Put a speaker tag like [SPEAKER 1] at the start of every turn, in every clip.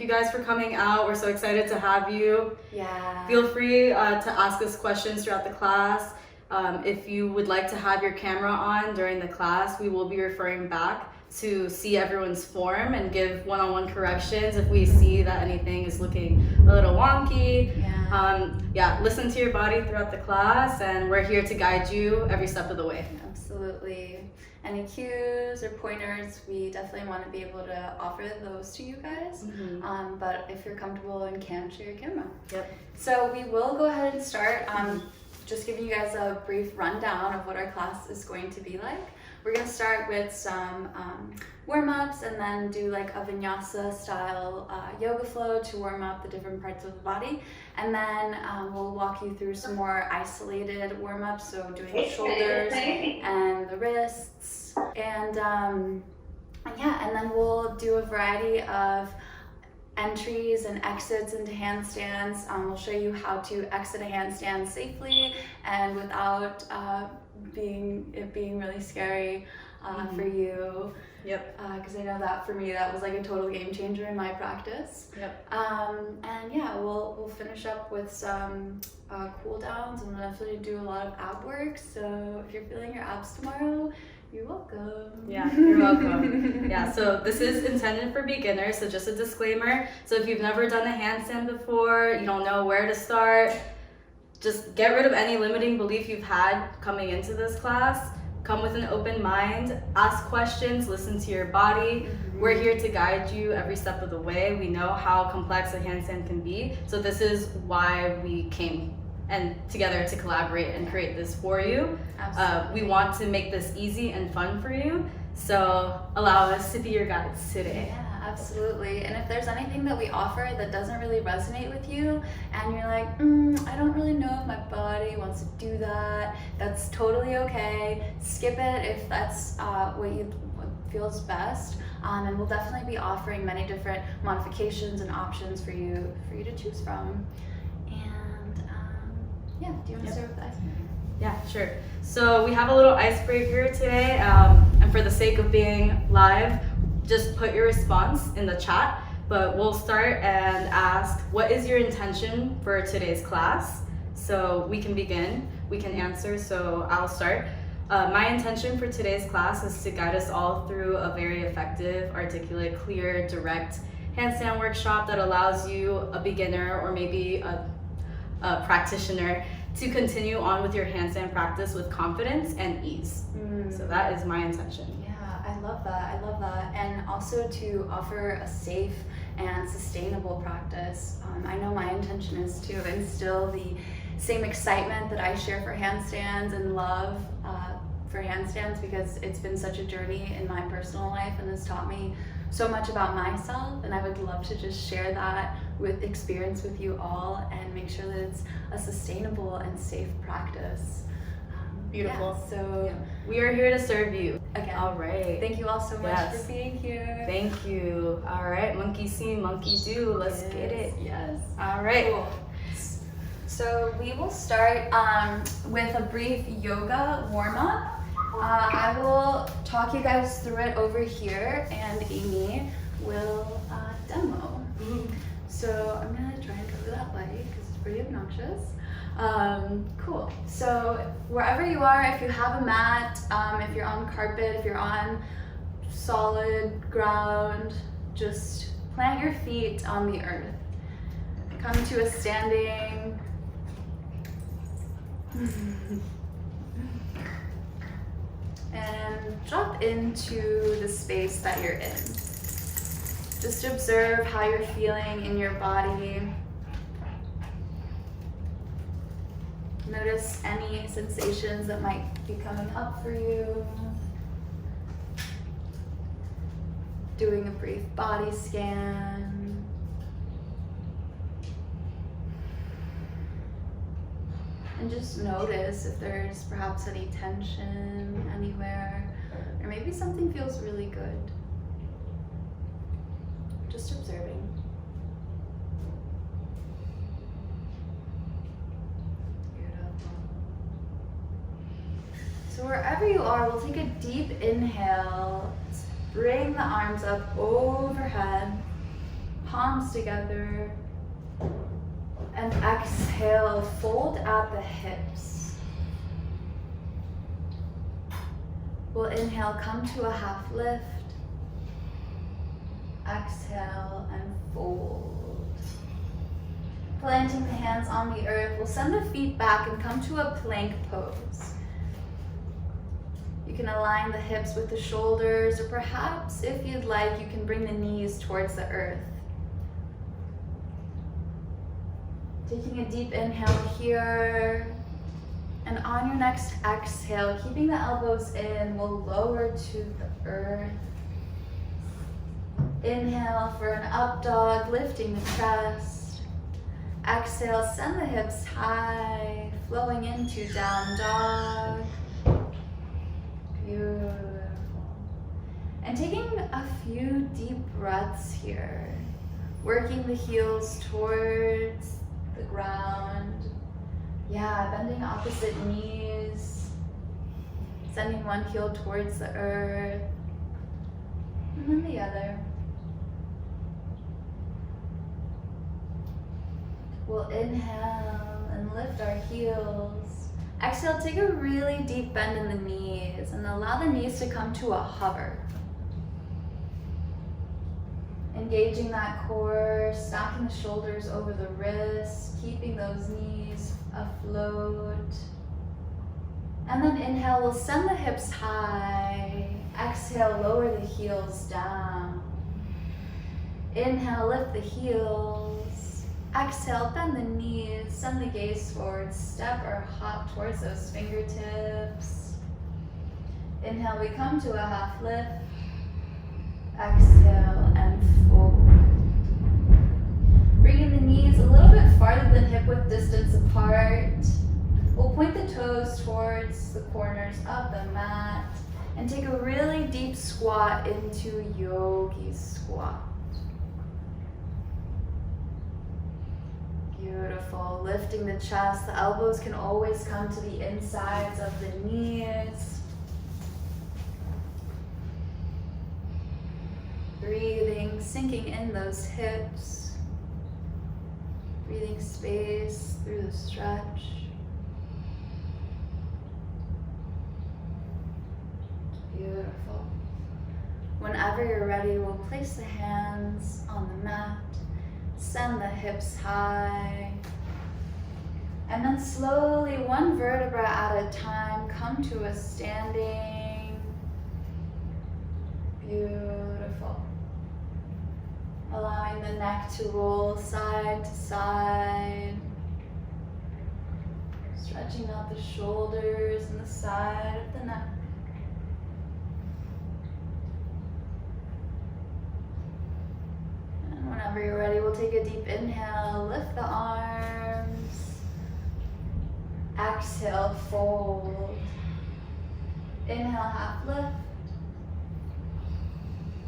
[SPEAKER 1] Thank you guys for coming out. We're so excited to have you.
[SPEAKER 2] Yeah.
[SPEAKER 1] Feel free to ask us questions throughout the class. If you would like to have your camera on during the class, we will be referring back to see everyone's form and give one-on-one corrections if we see that anything is looking a little wonky. Listen to your body throughout the class, and we're here to guide you every step of the way.
[SPEAKER 2] Absolutely. Any cues or pointers, we definitely want to be able to offer those to you guys. But if you're comfortable and can't, share your camera.
[SPEAKER 1] Yep.
[SPEAKER 2] So we will go ahead and start. Just giving you guys a brief rundown of what our class is going to be like. We're going to start with some warm-ups and then do like a vinyasa style yoga flow to warm up the different parts of the body. And then we'll walk you through some more isolated warm-ups, so doing the shoulders and the wrists. And and then we'll do a variety of entries and exits into handstands. We'll show you how to exit a handstand safely and without being really scary for you.
[SPEAKER 1] Yep.
[SPEAKER 2] Because I know that for me, that was like a total game changer in my practice.
[SPEAKER 1] Yep.
[SPEAKER 2] And yeah, we'll finish up with some cool downs, and we'll definitely do a lot of ab work. So if you're feeling your abs tomorrow, you're welcome.
[SPEAKER 1] Yeah, you're welcome. Yeah, so this is intended for beginners, so just a disclaimer. So if you've never done a handstand before, you don't know where to start, just get rid of any limiting belief you've had coming into this class. Come with an open mind, ask questions, listen to your body. We're here to guide you every step of the way. We know how complex a handstand can be, so this is why we came and together to collaborate and create this for you. We want to make this easy and fun for you, so allow us to be your guides today.
[SPEAKER 2] Yeah, absolutely. And if there's anything that we offer that doesn't really resonate with you, and you're like, I don't really know if my body wants to do that, that's totally okay. Skip it if that's what feels best. And we'll definitely be offering many different modifications and options for you to choose from. Yeah, do you want to start with the icebreaker?
[SPEAKER 1] Yeah, sure. So we have a little icebreaker today, and for the sake of being live, just put your response in the chat, but we'll start and ask, what is your intention for today's class? So we can begin, we can answer, so I'll start. My intention for today's class is to guide us all through a very effective, articulate, clear, direct handstand workshop that allows you, a beginner or maybe a practitioner, to continue on with your handstand practice with confidence and ease. So that is my intention.
[SPEAKER 2] Yeah, I love that. And also to offer a safe and sustainable practice. I know my intention is to instill the same excitement that I share for handstands and love for handstands, because it's been such a journey in my personal life and has taught me so much about myself, and I would love to just share that experience with you all and make sure that it's a sustainable and safe practice.
[SPEAKER 1] Beautiful.
[SPEAKER 2] Yeah, so
[SPEAKER 1] we are here to serve you.
[SPEAKER 2] Again.
[SPEAKER 1] All right.
[SPEAKER 2] Thank you all so much for being here.
[SPEAKER 1] Thank you. All right, monkey see, monkey do. Let's get it.
[SPEAKER 2] Yes.
[SPEAKER 1] All right.
[SPEAKER 2] Cool. So we will start with a brief yoga warm-up. I will talk you guys through it over here, and Amy will demo. So I'm gonna try and cover that light because it's pretty obnoxious. Cool. So wherever you are, if you have a mat, if you're on carpet, if you're on solid ground, just plant your feet on the earth. Come to a standing. And drop into the space that you're in. Just observe how you're feeling in your body. Notice any sensations that might be coming up for you. Doing a brief body scan. And just notice if there's perhaps any tension anywhere, or maybe something feels really good. Just observing. Beautiful. So wherever you are, we'll take a deep inhale. Bring the arms up overhead. palms together. And exhale, fold at the hips. We'll inhale, come to a half lift. Exhale and fold. Planting the hands on the earth, we'll send the feet back and come to a plank pose. You can align the hips with the shoulders, or perhaps if you'd like, you can bring the knees towards the earth. Taking a deep inhale here, and on your next exhale, keeping the elbows in, we'll lower to the earth. Inhale for an up dog, lifting the chest. Exhale, send the hips high, flowing into down dog. Beautiful. And taking a few deep breaths here, working the heels towards the ground. Yeah, bending opposite knees, sending one heel towards the earth, and then the other. We'll inhale and lift our heels. Exhale, take a really deep bend in the knees and allow the knees to come to a hover. Engaging that core, stacking the shoulders over the wrists, keeping those knees afloat. And then inhale, we'll send the hips high. Exhale, lower the heels down. Inhale, lift the heels. Exhale, bend the knees, send the gaze forward, step or hop towards those fingertips. Inhale, we come to a half lift. Exhale and fold. Bringing the knees a little bit farther than hip width distance apart. We'll point the toes towards the corners of the mat and take a really deep squat into yogi squat. Beautiful. Lifting the chest. The elbows can always come to the insides of the knees. Breathing, sinking in those hips. Breathing space through the stretch. Beautiful. Whenever you're ready, we'll place the hands on the mat. Send the hips high. And then slowly, one vertebra at a time, come to a standing. Beautiful. Allowing the neck to roll side to side. Stretching out the shoulders and the side of the neck. And whenever you're ready, we'll take a deep inhale, lift the arms. Exhale, fold. Inhale, half lift.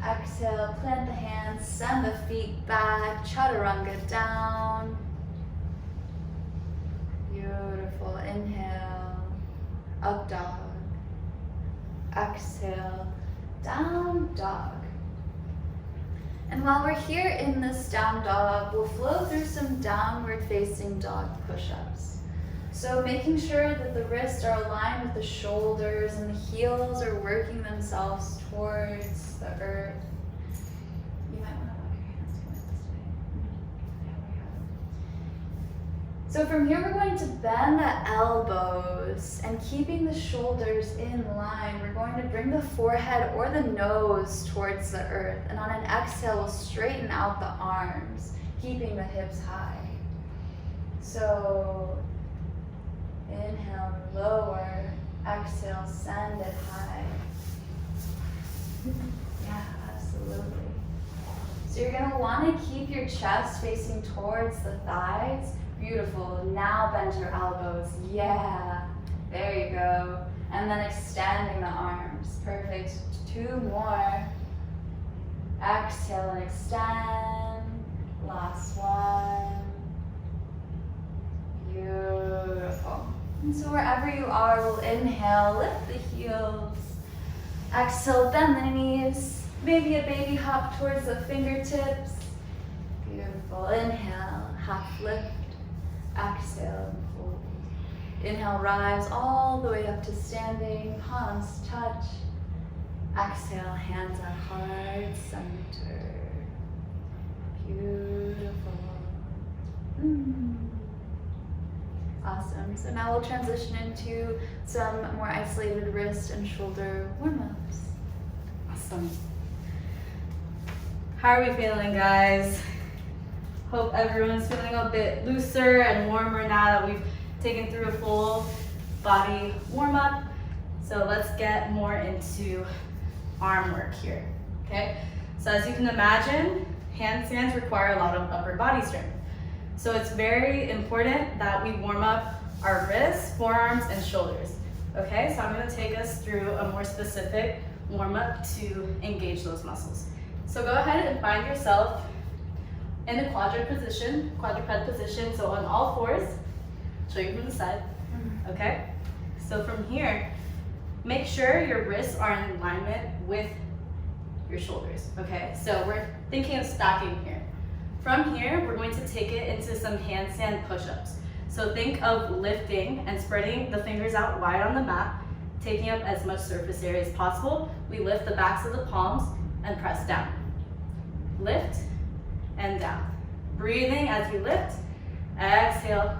[SPEAKER 2] Exhale, plant the hands, send the feet back, chaturanga down. Beautiful. Inhale, up dog. Exhale, down dog. And while we're here in this down dog, we'll flow through some downward facing dog push-ups. So making sure that the wrists are aligned with the shoulders and the heels are working themselves towards the earth. You might want to walk your hands towards this way. There we go. So from here, we're going to bend the elbows and keeping the shoulders in line, we're going to bring the forehead or the nose towards the earth. And on an exhale, we'll straighten out the arms, keeping the hips high. So inhale, lower. Exhale, send it high. Yeah, absolutely. So you're going to want to keep your chest facing towards the thighs. Beautiful. Now bend your elbows. Yeah. There you go. And then extending the arms. Perfect. 2 more. Exhale and extend. Last one. Beautiful. And so wherever you are, we'll inhale, lift the heels. Exhale, bend the knees. Maybe a baby hop towards the fingertips. Beautiful. Inhale, half lift. Exhale, fold. Inhale, rise all the way up to standing. Palms touch. Exhale, hands at heart center. Beautiful. Awesome. So now we'll transition into some more isolated wrist and shoulder warm-ups.
[SPEAKER 1] Awesome. How are we feeling, guys? Hope everyone's feeling a bit looser and warmer now that we've taken through a full body warm-up. So let's get more into arm work here, okay? So as you can imagine, handstands require a lot of upper body strength. So it's very important that we warm up our wrists, forearms, and shoulders, okay? So I'm gonna take us through a more specific warm-up to engage those muscles. So go ahead and find yourself in the quadruped position, so on all fours. Show you from the side, okay? So from here, make sure your wrists are in alignment with your shoulders, okay? So we're thinking of stacking here. From here, we're going to take it into some handstand push-ups. So think of lifting and spreading the fingers out wide on the mat, taking up as much surface area as possible. We lift the backs of the palms and press down. Lift and down. Breathing as you lift. Exhale.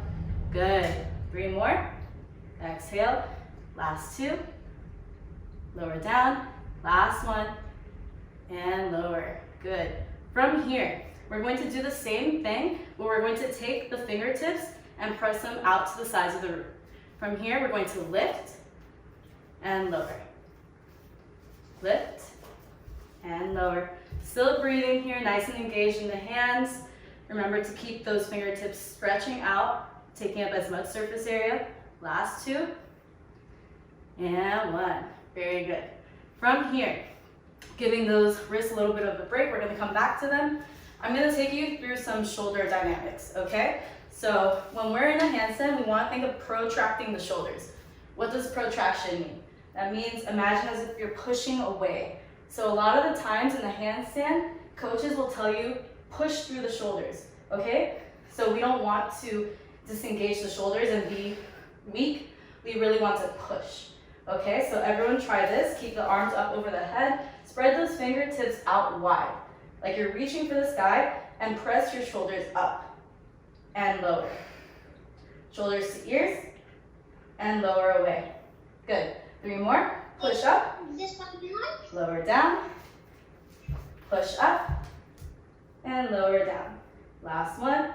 [SPEAKER 1] Good. 3 more. Exhale. Last 2. Lower down. Last 1. And lower. Good. From here, we're going to do the same thing, but we're going to take the fingertips and press them out to the sides of the room. From here, we're going to lift and lower. Lift and lower. Still breathing here, nice and engaged in the hands. Remember to keep those fingertips stretching out, taking up as much surface area. Last 2. And 1. Very good. From here, giving those wrists a little bit of a break. We're gonna come back to them. I'm gonna take you through some shoulder dynamics, okay? So when we're in a handstand, we wanna think of protracting the shoulders. What does protraction mean? That means imagine as if you're pushing away. So a lot of the times in the handstand, coaches will tell you push through the shoulders, okay? So we don't want to disengage the shoulders and be weak. We really want to push, okay? So everyone try this. Keep the arms up over the head. Spread those fingertips out wide, like you're reaching for the sky, and press your shoulders up and lower. Shoulders to ears and lower away. Good. 3 more. Push up. Lower down. Push up and lower down. Last one.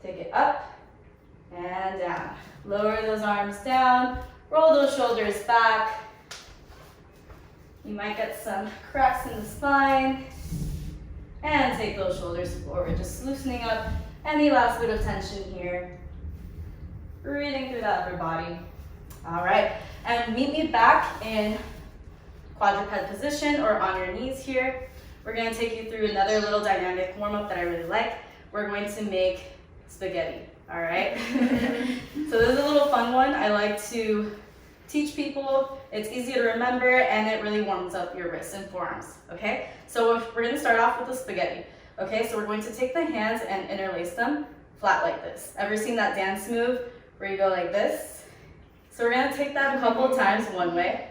[SPEAKER 1] Take it up and down. Lower those arms down. Roll those shoulders back. You might get some cracks in the spine. And take those shoulders forward, just loosening up any last bit of tension here. Breathing through that upper body. All right, and meet me back in quadruped position or on your knees here. We're gonna take you through another little dynamic warm-up that I really like. We're going to make spaghetti, all right? So this is a little fun one. I like to teach people. It's easy to remember and it really warms up your wrists and forearms, okay? So we're gonna start off with the spaghetti, okay? So we're going to take the hands and interlace them flat like this. Ever seen that dance move where you go like this? So we're gonna take that a couple of times one way.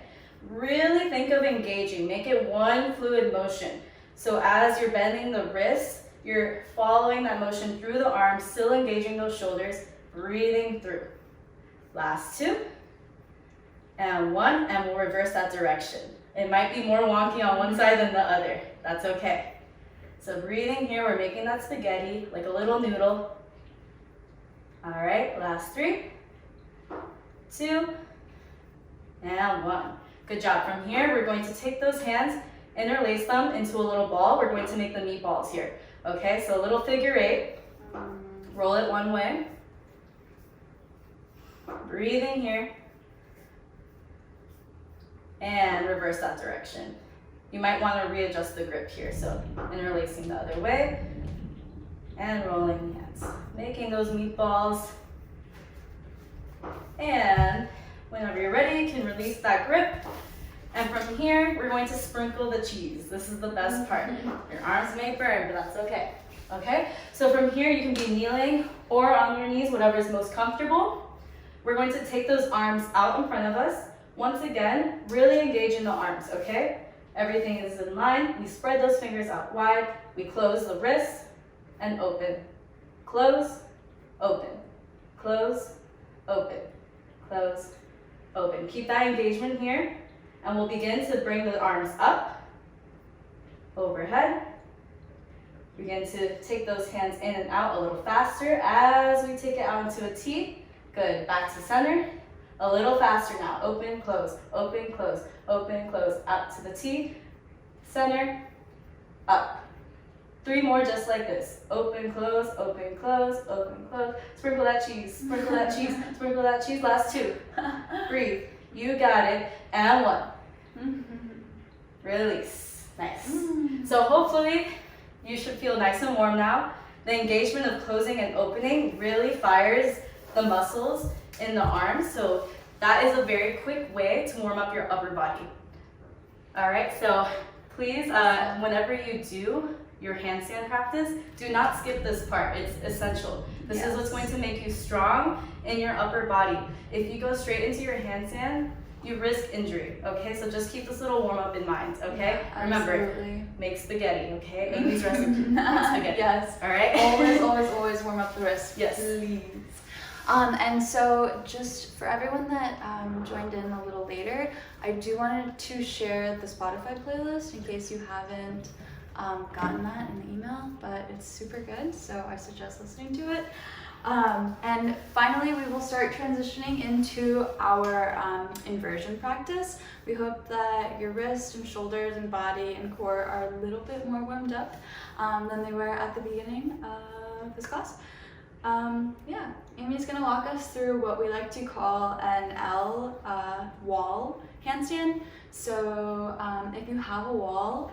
[SPEAKER 1] Really think of engaging, make it one fluid motion. So as you're bending the wrists, you're following that motion through the arms, still engaging those shoulders, breathing through. Last 2. And 1, and we'll reverse that direction. It might be more wonky on one side than the other. That's okay. So breathing here, we're making that spaghetti like a little noodle. All right, last 3, 2, and 1. Good job. From here, we're going to take those hands, interlace them into a little ball. We're going to make the meatballs here. Okay, so a little figure 8. Roll it one way. Breathing here. And reverse that direction. You might want to readjust the grip here. So interlacing the other way and rolling hands. Making those meatballs. And whenever you're ready, you can release that grip. And from here, we're going to sprinkle the cheese. This is the best part. Your arms may burn, but that's okay. okay? So from here, you can be kneeling or on your knees, whatever is most comfortable. We're going to take those arms out in front of us. Once again, really engage in the arms, okay? Everything is in line. We spread those fingers out wide. We close the wrists and open. Close, open. Close, open. Close, open. Keep that engagement here, and we'll begin to bring the arms up, overhead. Begin to take those hands in and out a little faster as we take it out into a T. Good, back to center. A little faster now. Open, close, open, close, open, close. Out to the T, center, up. 3 more just like this. Open, close, open, close, open, close. Sprinkle that cheese, sprinkle that cheese, sprinkle that cheese. Last 2. Breathe. You got it. And 1. Release. Nice. So hopefully you should feel nice and warm now. The engagement of closing and opening really fires the muscles in the arms. So that is a very quick way to warm up your upper body. All right, so please, whenever you do your handstand practice, do not skip this part. It's essential. This is what's going to make you strong in your upper body. If you go straight into your handstand, you risk injury, okay? So just keep this little warm up in mind, okay?
[SPEAKER 2] Yeah,
[SPEAKER 1] remember, make spaghetti, okay? Amy's recipe, make spaghetti.
[SPEAKER 2] Yes.
[SPEAKER 1] All right?
[SPEAKER 2] Always warm up the wrist.
[SPEAKER 1] Yes.
[SPEAKER 2] Please. And so just for everyone that joined in a little later, I do want to share the Spotify playlist in case you haven't gotten that in the email, but it's super good, so I suggest listening to it. And finally, we will start transitioning into our inversion practice. We hope that your wrists and shoulders and body and core are a little bit more warmed up than they were at the beginning of this class. Yeah, Amy's gonna walk us through what we like to call an L wall handstand. So if you have a wall,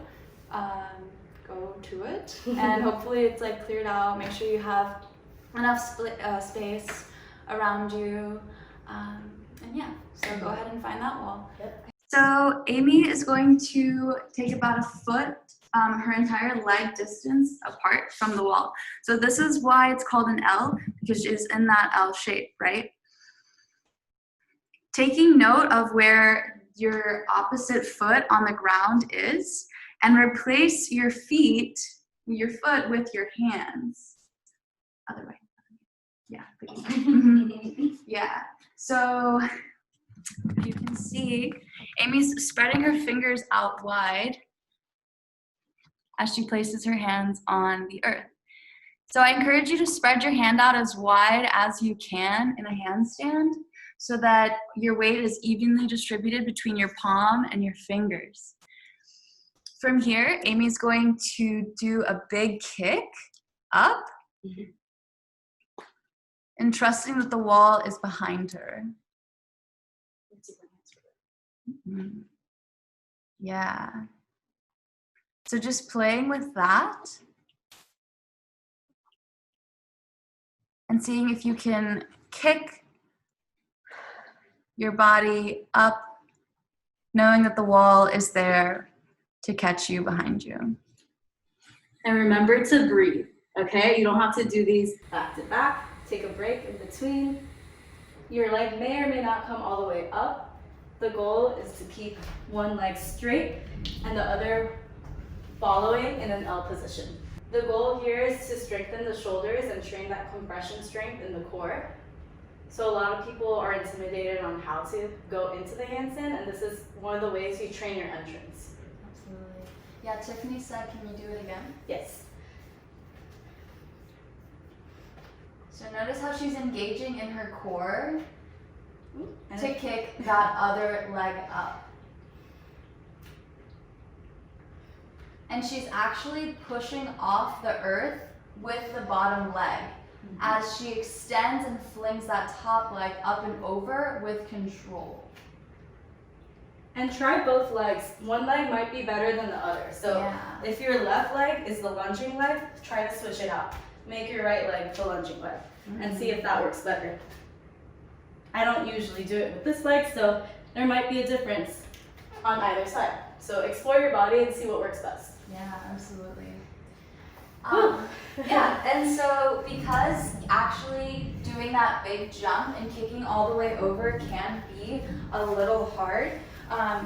[SPEAKER 2] go to it, and hopefully it's like cleared out. Make sure you have enough space around you, and yeah, so go ahead and find that wall.
[SPEAKER 1] Yep.
[SPEAKER 2] So Amy is going to take about a foot, her entire leg distance apart from the wall. So this is why it's called an L, because she's in that L shape, right? Taking note of where your opposite foot on the ground is, and replace your foot with your hands. Other way. Yeah. Yeah. So you can see Amy's spreading her fingers out wide as she places her hands on the earth. So I encourage you to spread your hand out as wide as you can in a handstand so that your weight is evenly distributed between your palm and your fingers. From here, Amy's going to do a big kick up and trusting that the wall is behind her. Yeah. So just playing with that and seeing if you can kick your body up, knowing that the wall is there to catch you behind you.
[SPEAKER 1] And remember to breathe, okay? You don't have to do these back to back. Take a break in between. Your leg may or may not come all the way up. The goal is to keep one leg straight and the other following in an L position. The goal here is to strengthen the shoulders and train that compression strength in the core. So a lot of people are intimidated on how to go into the handstand, and this is one of the ways you train your entrance.
[SPEAKER 2] Absolutely. Yeah, Tiffany said, can you do it again?
[SPEAKER 1] Yes.
[SPEAKER 2] So notice how she's engaging in her core to kick that other leg up. And she's actually pushing off the earth with the bottom leg as she extends and flings that top leg up and over with control.
[SPEAKER 1] And try both legs. One leg might be better than the other. So if your left leg is the lunging leg, try to switch it out. Make your right leg the lunging leg and see if that works better. I don't usually do it with this leg, so there might be a difference on either side. So explore your body and see what works best.
[SPEAKER 2] Yeah, absolutely. Yeah, and so because actually doing that big jump and kicking all the way over can be a little hard,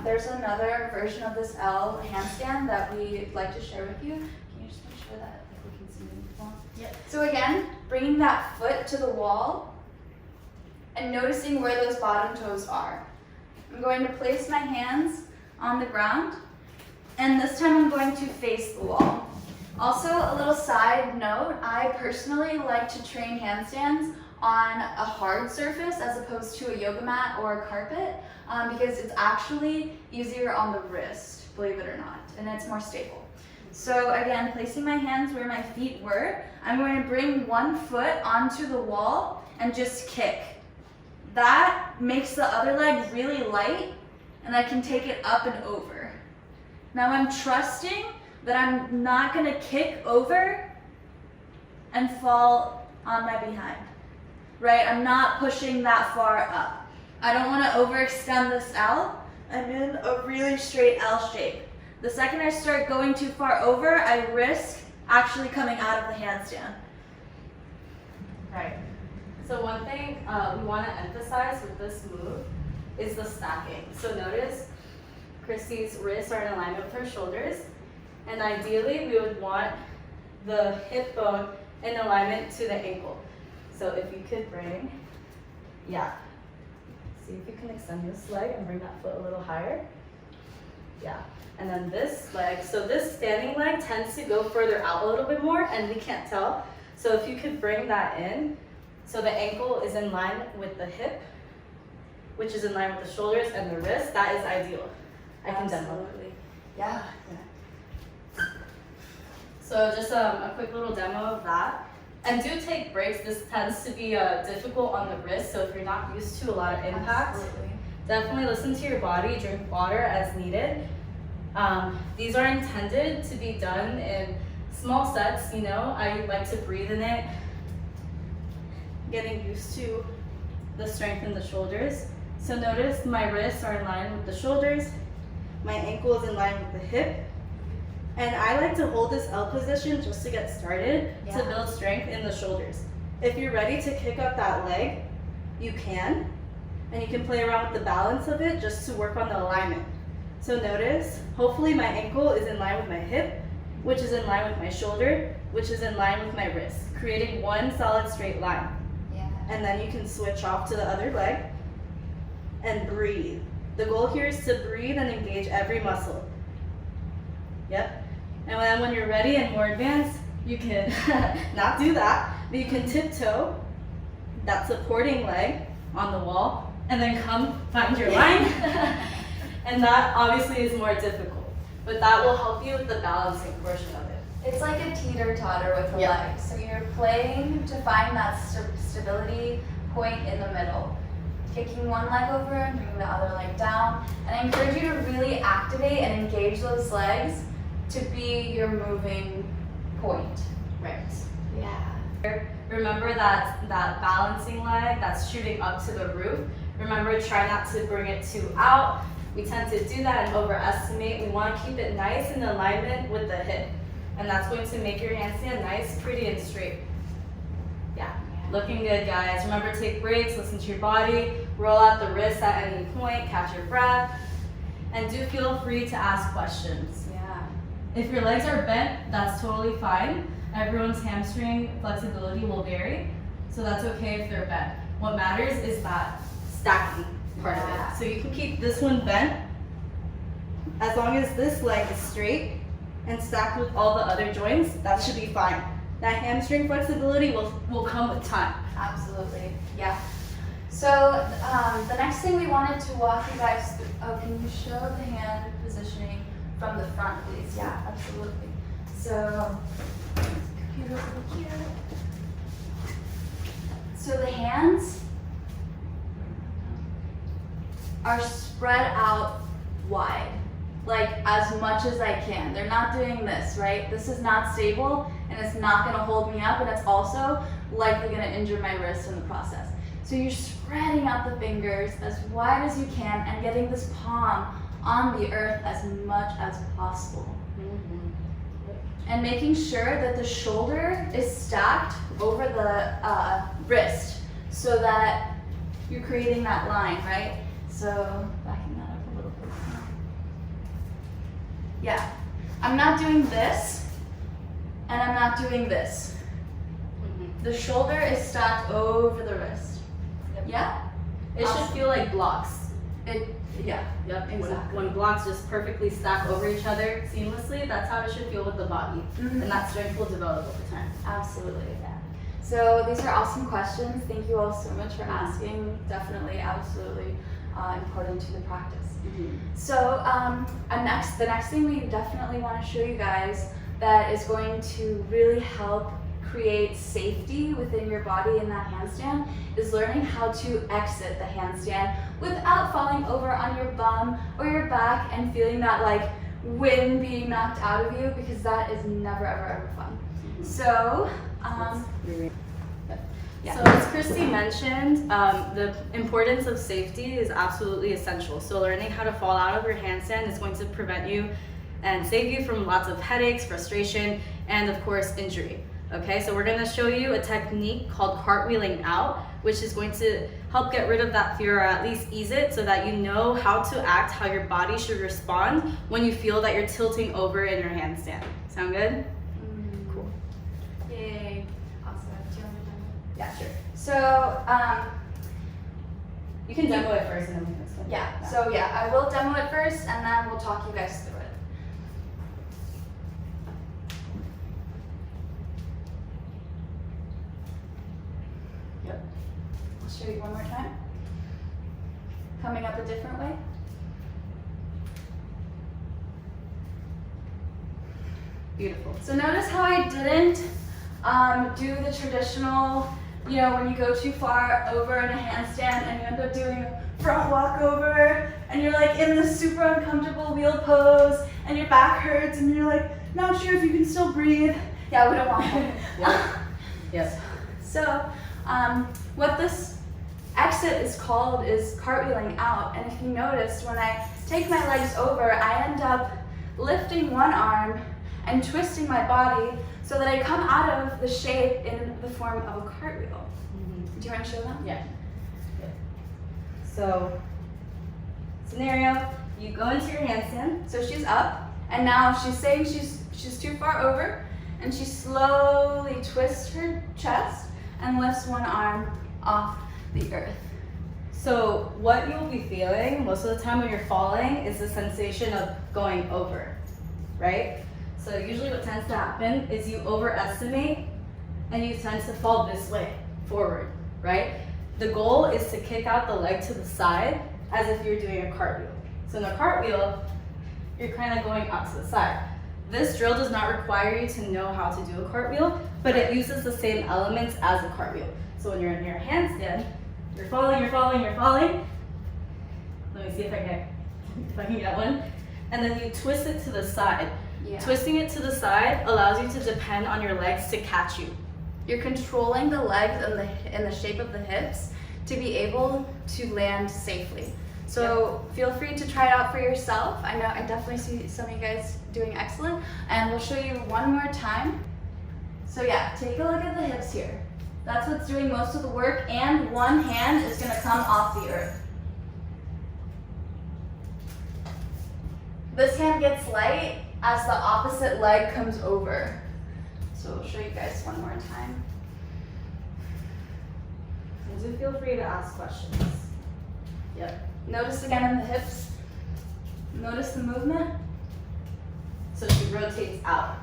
[SPEAKER 2] there's another version of this L handstand that we'd like to share with you. Can you just make sure that we can see the wall?
[SPEAKER 1] Yep.
[SPEAKER 2] So again, bringing that foot to the wall and noticing where those bottom toes are. I'm going to place my hands on the ground, and this time I'm going to face the wall. Also, a little side note, I personally like to train handstands on a hard surface as opposed to a yoga mat or a carpet because it's actually easier on the wrist, believe it or not, and it's more stable. So again, placing my hands where my feet were, I'm going to bring one foot onto the wall and just kick. That makes the other leg really light, and I can take it up and over. Now I'm trusting that I'm not gonna kick over and fall on my behind, right? I'm not pushing that far up. I don't wanna overextend this L. I'm in a really straight L shape. The second I start going too far over, I risk actually coming out of the handstand.
[SPEAKER 1] Right. So one thing we want to emphasize with this move is the stacking. So notice Christie's wrists are in alignment with her shoulders, and ideally we would want the hip bone in alignment to the ankle. So if you could bring, yeah, see if you can extend this leg and bring that foot a little higher. Yeah, and then this leg, so this standing leg tends to go further out a little bit more, and we can't tell. So if you could bring that in, so the ankle is in line with the hip, which is in line with the shoulders and the wrist, that is ideal. I can demo.
[SPEAKER 2] Yeah.
[SPEAKER 1] So just a quick little demo of that. And do take breaks. This tends to be difficult on the wrist, so if you're not used to a lot of impact, definitely listen to your body, drink water as needed. These are intended to be done in small sets, you know. I like to breathe in it, getting used to the strength in the shoulders. So notice my wrists are in line with the shoulders, my ankle is in line with the hip, and I like to hold this L position just to get started to build strength in the shoulders. If you're ready to kick up that leg, you can, and you can play around with the balance of it just to work on the alignment. So notice, hopefully my ankle is in line with my hip, which is in line with my shoulder, which is in line with my wrist, creating one solid straight line. And then you can switch off to the other leg and breathe. The goal here is to breathe and engage every muscle. Yep. And then when you're ready and more advanced, you can not do that, but you can tiptoe that supporting leg on the wall and then come find your line. And that obviously is more difficult, but that will help you with the balancing portion of it.
[SPEAKER 2] It's like a teeter-totter with the legs. So you're playing to find that stability point in the middle. Kicking one leg over and bringing the other leg down. And I encourage you to really activate and engage those legs to be your moving point.
[SPEAKER 1] Right.
[SPEAKER 2] Yeah.
[SPEAKER 1] Remember that balancing leg that's shooting up to the roof. Remember, try not to bring it too out. We tend to do that and overestimate. We want to keep it nice in alignment with the hip. And that's going to make your handstand nice, pretty, and straight. Yeah, looking good, guys. Remember, take breaks, listen to your body, roll out the wrists at any point, catch your breath, and do feel free to ask questions.
[SPEAKER 2] Yeah.
[SPEAKER 1] If your legs are bent, that's totally fine. Everyone's hamstring flexibility will vary, so that's okay if they're bent. What matters is that stacking part of it. So you can keep this one bent as long as this leg is straight and stacked with all the other joints. That should be fine. That hamstring flexibility will come with time.
[SPEAKER 2] Absolutely, yeah. So the next thing we wanted to walk you guys through, can you show the hand positioning from the front, please? Yeah, absolutely. So, computer over here. So the hands are spread out wide, like as much as I can. They're not doing this, right? This is not stable, and it's not gonna hold me up, and it's also likely gonna injure my wrist in the process. So you're spreading out the fingers as wide as you can and getting this palm on the earth as much as possible. and making sure that the shoulder is stacked over the wrist so that you're creating that line, right? So backing that up a little bit. Yeah, I'm not doing this and I'm not doing this. The shoulder is stacked over the wrist.
[SPEAKER 1] Yep.
[SPEAKER 2] Yeah?
[SPEAKER 1] It should feel like blocks.
[SPEAKER 2] Yeah,
[SPEAKER 1] Yep.
[SPEAKER 2] exactly.
[SPEAKER 1] When blocks just perfectly stack over each other seamlessly, that's how it should feel with the body. And that strength will develop over time.
[SPEAKER 2] Absolutely, yeah. So these are awesome questions. Thank you all so much for asking. Definitely, absolutely important to the practice. So the next thing we definitely want to show you guys that is going to really help create safety within your body in that handstand is learning how to exit the handstand without falling over on your bum or your back and feeling that like wind being knocked out of you, because that is never ever ever fun. So yeah.
[SPEAKER 1] So as Christy mentioned, the importance of safety is absolutely essential. So learning how to fall out of your handstand is going to prevent you and save you from lots of headaches, frustration, and of course injury. Okay, so we're gonna show you a technique called cartwheeling out, which is going to help get rid of that fear, or at least ease it, so that you know how to act, how your body should respond when you feel that you're tilting over in your handstand. Sound good? Cool.
[SPEAKER 2] Yay. Awesome. Do you want to demo?
[SPEAKER 1] Yeah, sure.
[SPEAKER 2] So
[SPEAKER 1] You can demo it first and then we can explain.
[SPEAKER 2] yeah. So yeah, I will demo it first and then we'll talk you guys through it.
[SPEAKER 1] Yep.
[SPEAKER 2] I'll show you one more time. Coming up a different way.
[SPEAKER 1] Beautiful.
[SPEAKER 2] So notice how I didn't do the traditional, you know, when you go too far over in a handstand and you end up doing a front walkover and you're like in this super uncomfortable wheel pose and your back hurts and you're like not sure if you can still breathe. Yeah, we don't want that.
[SPEAKER 1] Yep.
[SPEAKER 2] So what this exit is called is cartwheeling out. And if you notice, when I take my legs over, I end up lifting one arm and twisting my body so that I come out of the shape in the form of a cartwheel. Do you want to show them?
[SPEAKER 1] Yeah. So, scenario, you go into your handstand.
[SPEAKER 2] So she's up, and now she's saying she's too far over, and she slowly twists her chest and lifts one arm off the earth.
[SPEAKER 1] So what you'll be feeling most of the time when you're falling is the sensation of going over, right? So usually what tends to happen is you overestimate and you tend to fall this way, forward, right? The goal is to kick out the leg to the side as if you're doing a cartwheel. So in a cartwheel, you're kind of going out to the side. This drill does not require you to know how to do a cartwheel, but it uses the same elements as a cartwheel. So when you're in your handstand, you're falling, you're falling, you're falling. Let me see if I can get one. And then you twist it to the side.
[SPEAKER 2] Yeah.
[SPEAKER 1] Twisting it to the side allows you to depend on your legs to catch you.
[SPEAKER 2] You're controlling the legs and the shape of the hips to be able to land safely. So feel free to try it out for yourself. I know I definitely see some of you guys doing excellent, and we'll show you one more time. So yeah, take a look at the hips here. That's what's doing most of the work, and one hand is gonna come off the earth. This hand gets light as the opposite leg comes over. So we'll show you guys one more time.
[SPEAKER 1] And do feel free to ask questions. Yep.
[SPEAKER 2] Notice again in the hips. Notice the movement.
[SPEAKER 1] So she rotates out.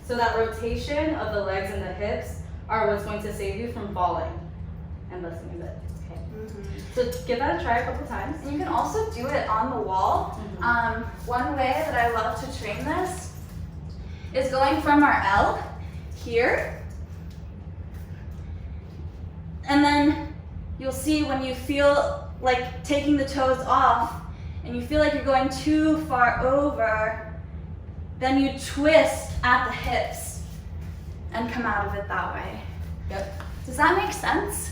[SPEAKER 1] So that rotation of the legs and the hips are what's going to save you from falling and listening to it. Okay. So give that a try a couple times.
[SPEAKER 2] And you can also do it on the wall. One way that I love to train this is going from our L here, and then you'll see when you feel like taking the toes off and you feel like you're going too far over, then you twist at the hips and come out of it that way.
[SPEAKER 1] Yep.
[SPEAKER 2] Does that make sense?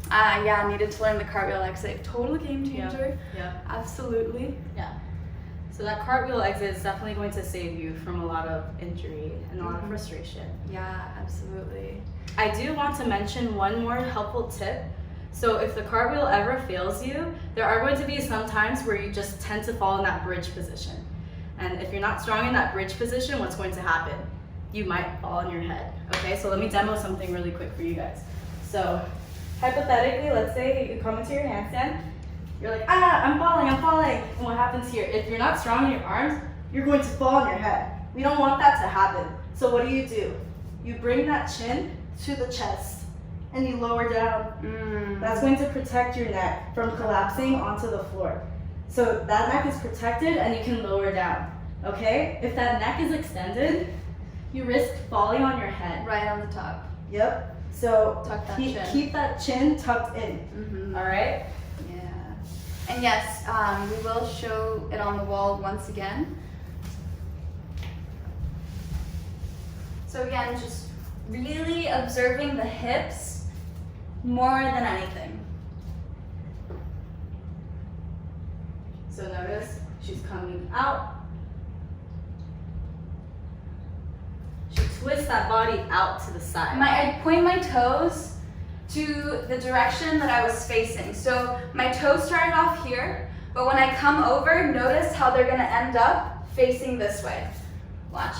[SPEAKER 2] Yeah, I needed to learn the cartwheel exit. Total game changer.
[SPEAKER 1] Yeah.
[SPEAKER 2] Absolutely.
[SPEAKER 1] Yeah. So that cartwheel exit is definitely going to save you from a lot of injury and a lot of frustration.
[SPEAKER 2] Yeah, absolutely.
[SPEAKER 1] I do want to mention one more helpful tip. So if the cartwheel ever fails you, there are going to be some times where you just tend to fall in that bridge position. And if you're not strong in that bridge position, what's going to happen? You might fall on your head. Okay, so let me demo something really quick for you guys. So hypothetically, let's say you come into your handstand, you're like, I'm falling. And what happens here? If you're not strong in your arms, you're going to fall on your head. We don't want that to happen. So what do? You bring that chin to the chest and you lower down. That's going to protect your neck from collapsing onto the floor. So that neck is protected and you can lower down, okay? If that neck is extended, you risk falling on your head.
[SPEAKER 2] Right on the top.
[SPEAKER 1] Yep. So
[SPEAKER 2] Tuck that
[SPEAKER 1] keep that chin tucked in, all right?
[SPEAKER 2] Yeah. And yes, we will show it on the wall once again. So again, just really observing the hips more than anything.
[SPEAKER 1] So notice she's coming out. She twists that body out to the side.
[SPEAKER 2] I point my toes to the direction that I was facing. So my toes started off here, but when I come over, notice how they're gonna end up facing this way. Watch.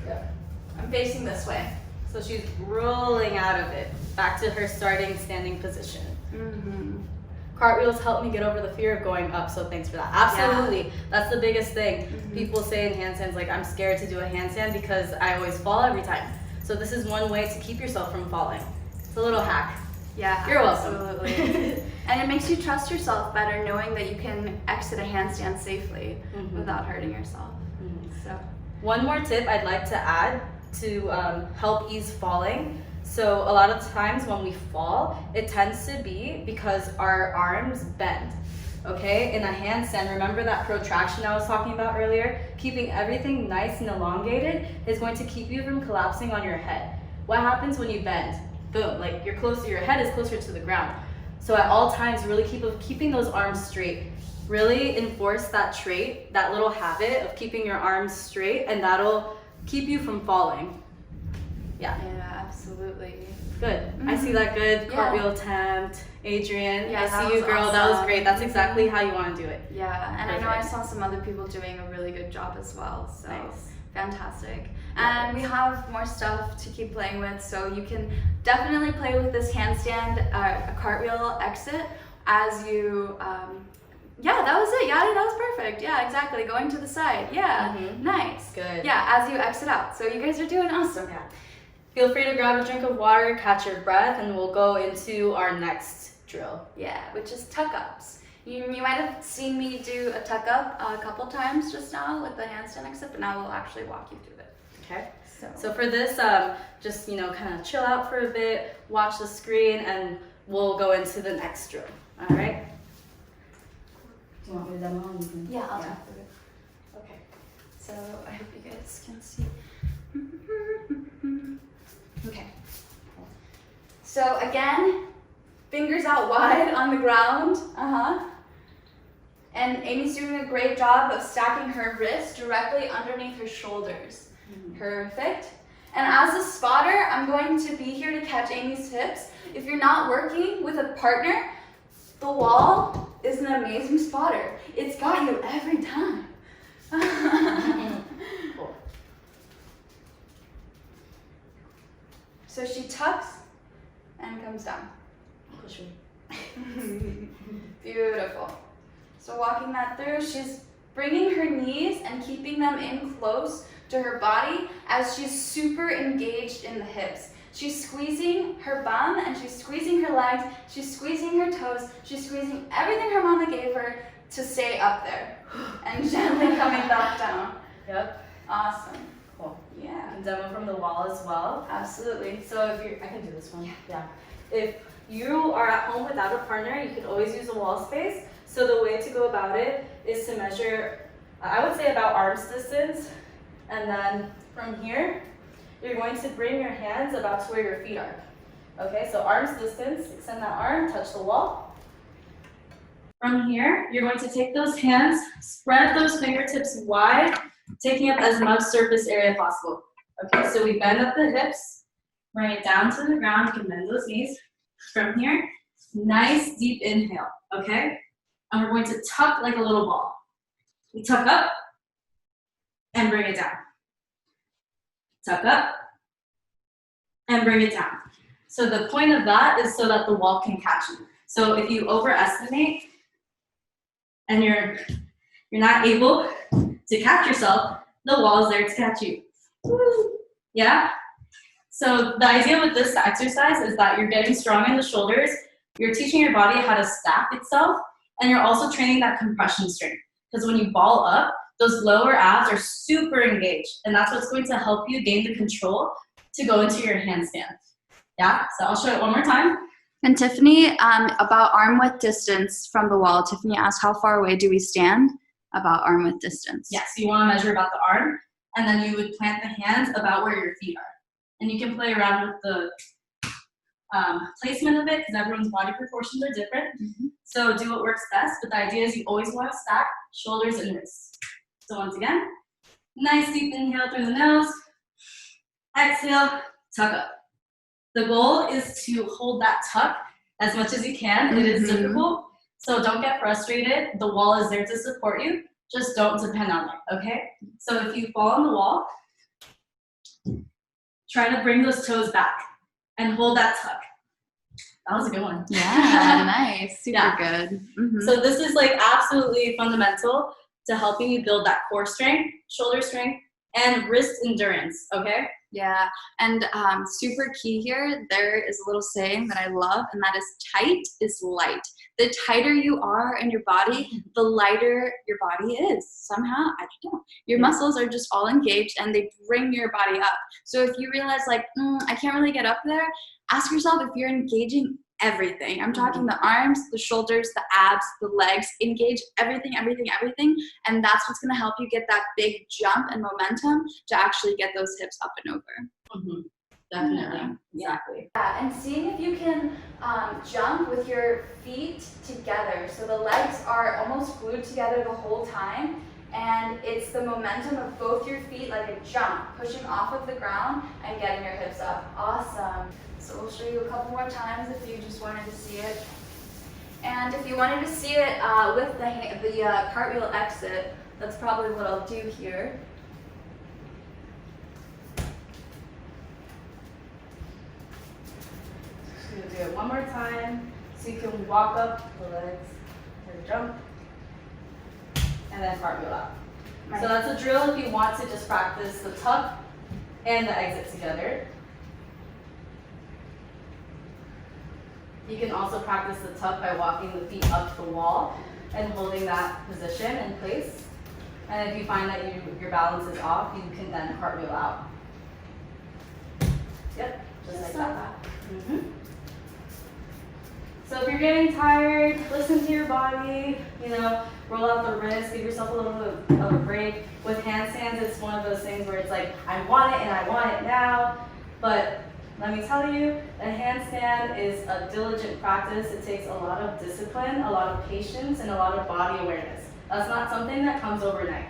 [SPEAKER 1] Yep.
[SPEAKER 2] I'm facing this way.
[SPEAKER 1] So she's rolling out of it, back to her starting standing position. Cartwheels help me get over the fear of going up, so thanks for that. Absolutely, yeah. That's the biggest thing. People say in handstands, like, I'm scared to do a handstand because I always fall every time. So this is one way to keep yourself from falling. It's a little hack.
[SPEAKER 2] Yeah,
[SPEAKER 1] you're welcome.
[SPEAKER 2] Absolutely. And it makes you trust yourself better, knowing that you can exit a handstand safely without hurting yourself. So,
[SPEAKER 1] one more tip I'd like to add to help ease falling. So a lot of times when we fall, it tends to be because our arms bend, okay? In a handstand, remember that protraction I was talking about earlier? Keeping everything nice and elongated is going to keep you from collapsing on your head. What happens when you bend? Boom, like your head is closer to the ground. So at all times, really keeping those arms straight. Really enforce that trait, that little habit of keeping your arms straight, and that'll keep you from falling. Yeah, absolutely. Good. I see that good cartwheel attempt. Adrian, I see you, girl. Awesome. That was great. That's exactly how you want to do it.
[SPEAKER 2] Yeah, and perfect. I know I saw some other people doing a really good job as well. So nice. Fantastic. And we have more stuff to keep playing with, so you can definitely play with this handstand, a cartwheel exit as you. Yeah, that was it. Yeah, that was perfect. Yeah, exactly. Going to the side. Yeah, nice.
[SPEAKER 1] Good.
[SPEAKER 2] Yeah, as you exit out. So you guys are doing awesome.
[SPEAKER 1] Yeah. Feel free to grab a drink of water, catch your breath, and we'll go into our next drill.
[SPEAKER 2] Yeah, which is tuck-ups. You might have seen me do a tuck-up a couple times just now with the handstand exit, but now we'll actually walk you through it.
[SPEAKER 1] Okay. So for this, just, kind of chill out for a bit, watch the screen, and we'll go into the next drill. All right? Do you want me to demo?
[SPEAKER 2] Yeah, I'll talk through it. Okay. So I hope you guys can see. Okay. So again, fingers out wide on the ground. And Amy's doing a great job of stacking her wrists directly underneath her shoulders. Perfect. And as a spotter, I'm going to be here to catch Amy's hips. If you're not working with a partner, the wall is an amazing spotter. It's got you every time. Cool. So she tucks and comes down. Beautiful. So walking that through, she's bringing her knees and keeping them in close to her body as she's super engaged in the hips. She's squeezing her bum and she's squeezing her legs, she's squeezing her toes, she's squeezing everything her mama gave her to stay up there and gently coming back down.
[SPEAKER 1] Yep.
[SPEAKER 2] Awesome.
[SPEAKER 1] Cool.
[SPEAKER 2] Yeah.
[SPEAKER 1] And demo from the wall as well.
[SPEAKER 2] Absolutely.
[SPEAKER 1] So I can do this one. Yeah. If you are at home without a partner, you can always use a wall space. So the way to go about it is to measure, I would say about arm's distance. And then from here, you're going to bring your hands about to where your feet are. Okay, so arm's distance, extend that arm, touch the wall. From here, you're going to take those hands, spread those fingertips wide, taking up as much surface area possible. Okay, so we bend up the hips, bring it down to the ground. You can bend those knees. From here, nice deep inhale, okay? And we're going to tuck like a little ball. We tuck up and bring it down. Tuck up and bring it down. So the point of that is so that the wall can catch you. So if you overestimate and you're not able to catch yourself, the wall is there to catch you. Yeah? So the idea with this exercise is that you're getting strong in the shoulders, you're teaching your body how to stack itself, and you're also training that compression strength. Because when you ball up, those lower abs are super engaged, and that's what's going to help you gain the control to go into your handstand. Yeah, so I'll show it one more time.
[SPEAKER 2] And Tiffany, about arm width distance from the wall, Tiffany asked, how far away do we stand? About arm width distance.
[SPEAKER 1] Yes, you want to measure about the arm, and then you would plant the hands about where your feet are. And you can play around with the placement of it, because everyone's body proportions are different. So do what works best, but the idea is you always want to stack shoulders and wrists. So once again, nice deep inhale through the nose, exhale, tuck up. The goal is to hold that tuck as much as you can. It is difficult, so don't get frustrated. The wall is there to support you. Just don't depend on it, okay? So if you fall on the wall, try to bring those toes back and hold that tuck. That was a good one.
[SPEAKER 2] Yeah, nice. Super good.
[SPEAKER 1] So this is like absolutely fundamental to helping you build that core strength, shoulder strength, and wrist endurance, okay?
[SPEAKER 2] Yeah, and super key here, there is a little saying that I love, and that is tight is light. The tighter you are in your body, the lighter your body is. Somehow, I don't know. Your muscles are just all engaged, and they bring your body up. So if you realize, like, I can't really get up there, ask yourself if you're engaging everything. I'm talking the arms, the shoulders, the abs, the legs, engage everything, and that's what's going to help you get that big jump and momentum to actually get those hips up and over.
[SPEAKER 1] Definitely. Exactly.
[SPEAKER 2] Yeah, and seeing if you can jump with your feet together. So the legs are almost glued together the whole time, and it's the momentum of both your feet, like a jump, pushing off of the ground and getting your hips up. Awesome. So we'll show you a couple more times if you just wanted to see it. And if you wanted to see it with the cartwheel exit, that's probably what I'll do here.
[SPEAKER 1] So you'll do it one more time, so you can walk up the legs, or jump, and then cartwheel out. Right. So that's a drill if you want to just practice the tuck and the exit together. You can also practice the tuck by walking the feet up the wall and holding that position in place. And if you find that your balance is off, you can then cartwheel out. Yep, just like that. So if you're getting tired, listen to your body, roll out the wrist, give yourself a little bit of a break. With handstands, it's one of those things where it's like, I want it and I want it now, but let me tell you, a handstand is a diligent practice. It takes a lot of discipline, a lot of patience, and a lot of body awareness. That's not something that comes overnight.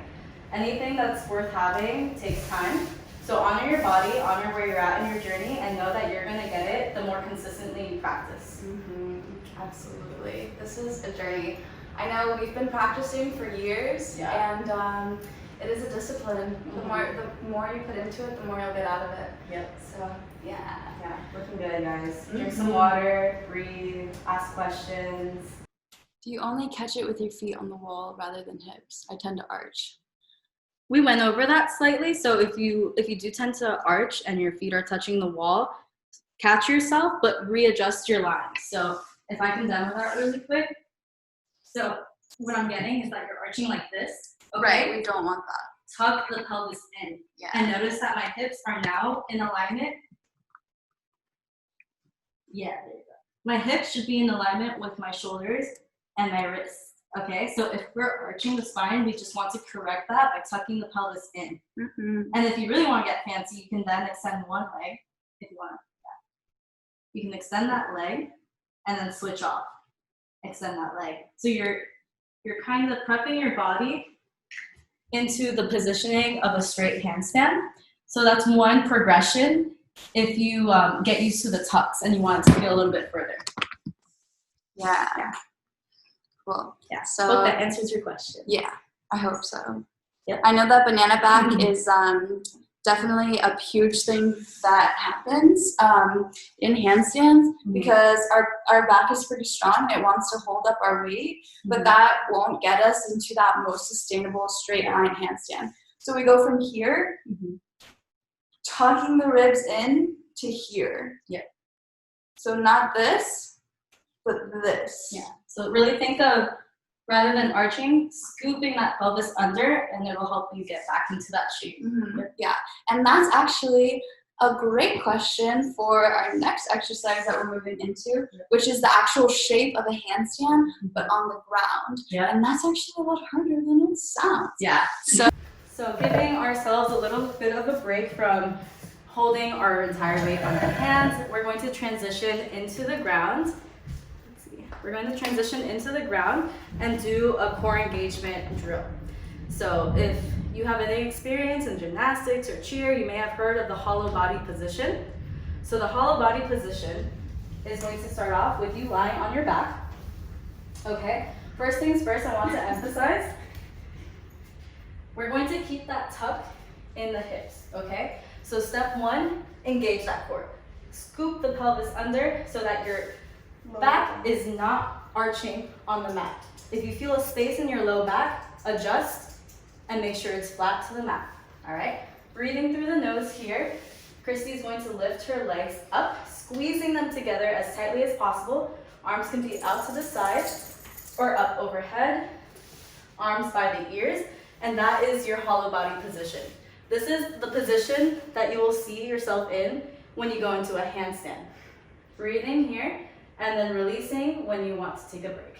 [SPEAKER 1] Anything that's worth having takes time. So honor your body, honor where you're at in your journey, and know that you're going to get it the more consistently you practice.
[SPEAKER 2] Absolutely. This is a journey. I know we've been practicing for years, and it is a discipline. The more you put into it, the more you'll get out of it.
[SPEAKER 1] Yep.
[SPEAKER 2] So, yeah.
[SPEAKER 1] Yeah, looking good, guys. Drink some water, breathe, ask questions.
[SPEAKER 2] Do you only catch it with your feet on the wall rather than hips? I tend to arch.
[SPEAKER 1] We went over that slightly, so if you do tend to arch and your feet are touching the wall, catch yourself, but readjust your line. So if I can demo that really quick. So what I'm getting is that you're arching like this. Okay?
[SPEAKER 2] Right, we don't want that.
[SPEAKER 1] Tuck the pelvis in.
[SPEAKER 2] Yeah.
[SPEAKER 1] And notice that my hips are now in alignment. Yeah, there you go. My hips should be in alignment with my shoulders and my wrists. Okay, so if we're arching the spine, we just want to correct that by tucking the pelvis in. And if you really want to get fancy, you can then extend one leg if you want to. Yeah. You can extend that leg and then switch off. extend that leg. So you're kind of prepping your body into the positioning of a straight handstand. So that's one progression if you get used to the tucks and you want to take it a little bit further.
[SPEAKER 2] Yeah. Cool.
[SPEAKER 1] Yeah.
[SPEAKER 2] So
[SPEAKER 1] hope that answers your question.
[SPEAKER 2] Yeah, I hope so.
[SPEAKER 1] Yep.
[SPEAKER 2] I know that banana back is definitely a huge thing that happens in handstands because our back is pretty strong. It wants to hold up our weight, but that won't get us into that most sustainable straight line handstand. So we go from here, tucking the ribs in to here.
[SPEAKER 1] Yeah.
[SPEAKER 2] So not this, but this.
[SPEAKER 1] Yeah. So really think of, rather than arching, scooping that pelvis under, and it will help you get back into that shape.
[SPEAKER 2] Yeah, and that's actually a great question for our next exercise that we're moving into, which is the actual shape of a handstand, but on the ground.
[SPEAKER 1] Yeah.
[SPEAKER 2] And that's actually a lot harder than it sounds.
[SPEAKER 1] Yeah. So giving ourselves a little bit of a break from holding our entire weight on the hands, we're going to transition into the ground. We're going to transition into the ground and do a core engagement drill. So if you have any experience in gymnastics or cheer, you may have heard of the hollow body position. So the hollow body position is going to start off with you lying on your back. Okay, first things first, I want to emphasize, we're going to keep that tuck in the hips, okay? So step one, engage that core. Scoop the pelvis under so that your back is not arching on the mat. If you feel a space in your low back, adjust and make sure it's flat to the mat. All right? Breathing through the nose here. Christy is going to lift her legs up, squeezing them together as tightly as possible. Arms can be out to the side or up overhead. Arms by the ears. And that is your hollow body position. This is the position that you will see yourself in when you go into a handstand. Breathing here. And then releasing when you want to take a break.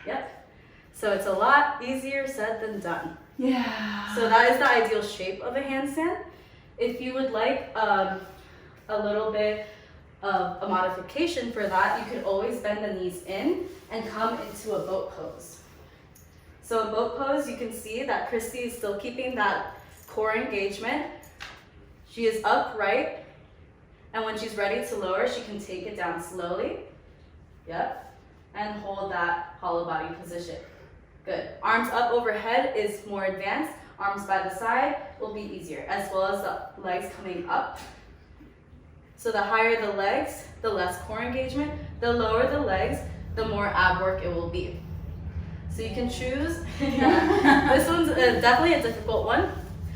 [SPEAKER 1] Yep. So it's a lot easier said than done.
[SPEAKER 2] Yeah.
[SPEAKER 1] So that is the ideal shape of a handstand. If you would like a little bit of a modification for that, you could always bend the knees in and come into a boat pose. So in boat pose, you can see that Christy is still keeping that core engagement. She is upright, and when she's ready to lower, she can take it down slowly. Yep, and hold that hollow body position. Good. Arms up overhead is more advanced. Arms by the side will be easier, as well as the legs coming up. So the higher the legs, the less core engagement. The lower the legs, the more ab work it will be. So you can choose. This one's definitely a difficult one,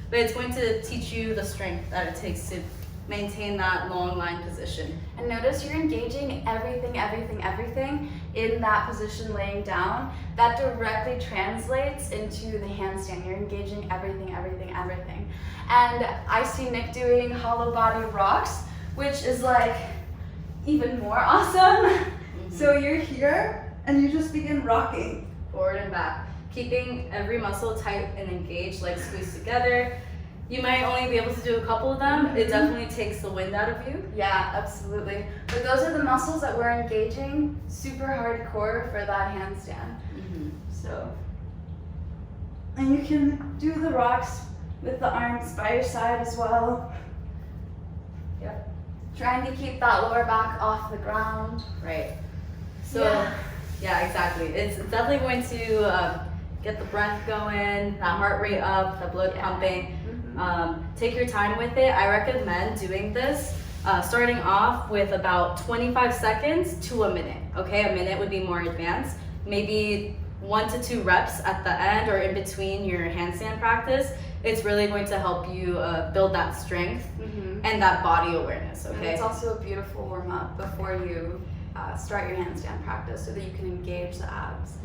[SPEAKER 1] but it's going to teach you the strength that it takes to maintain that long line position.
[SPEAKER 2] And notice you're engaging everything in that position laying down. That directly translates into the handstand. You're engaging everything. And I see Nick doing hollow body rocks, which is like even more awesome. So you're here and you just begin rocking.
[SPEAKER 1] Forward and back. Keeping every muscle tight and engaged, legs squeezed together. You might only be able to do a couple of them. It definitely takes the wind out of you.
[SPEAKER 2] Yeah, absolutely. But those are the muscles that we're engaging super hardcore for that handstand. So, and you can do the rocks with the arms by your side as well.
[SPEAKER 1] Yep.
[SPEAKER 2] Trying to keep that lower back off the ground.
[SPEAKER 1] Right. So, yeah exactly. It's definitely going to get the breath going, that heart rate up, the blood pumping. Take your time with it. I recommend doing this starting off with about 25 seconds to a minute. Okay, a minute would be more advanced. Maybe 1 to 2 reps at the end or in between your handstand practice. It's really going to help you build that strength and that body awareness. Okay.
[SPEAKER 2] And it's also a beautiful warm up before you start your handstand practice so that you can engage the abs.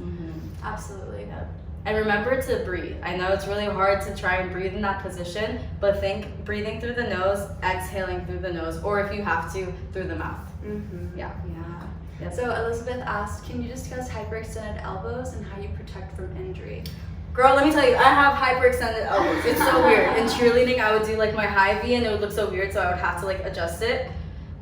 [SPEAKER 2] Absolutely.
[SPEAKER 1] Yep. And remember to breathe. I know it's really hard to try and breathe in that position, but think breathing through the nose, exhaling through the nose, or if you have to, through the mouth. Yeah. Yep.
[SPEAKER 2] So Elizabeth asked, can you discuss hyperextended elbows and how you protect from injury?
[SPEAKER 1] Girl, let me tell you, I have hyperextended elbows. It's so weird. In cheerleading, I would do like my high V and it would look so weird, so I would have to like adjust it.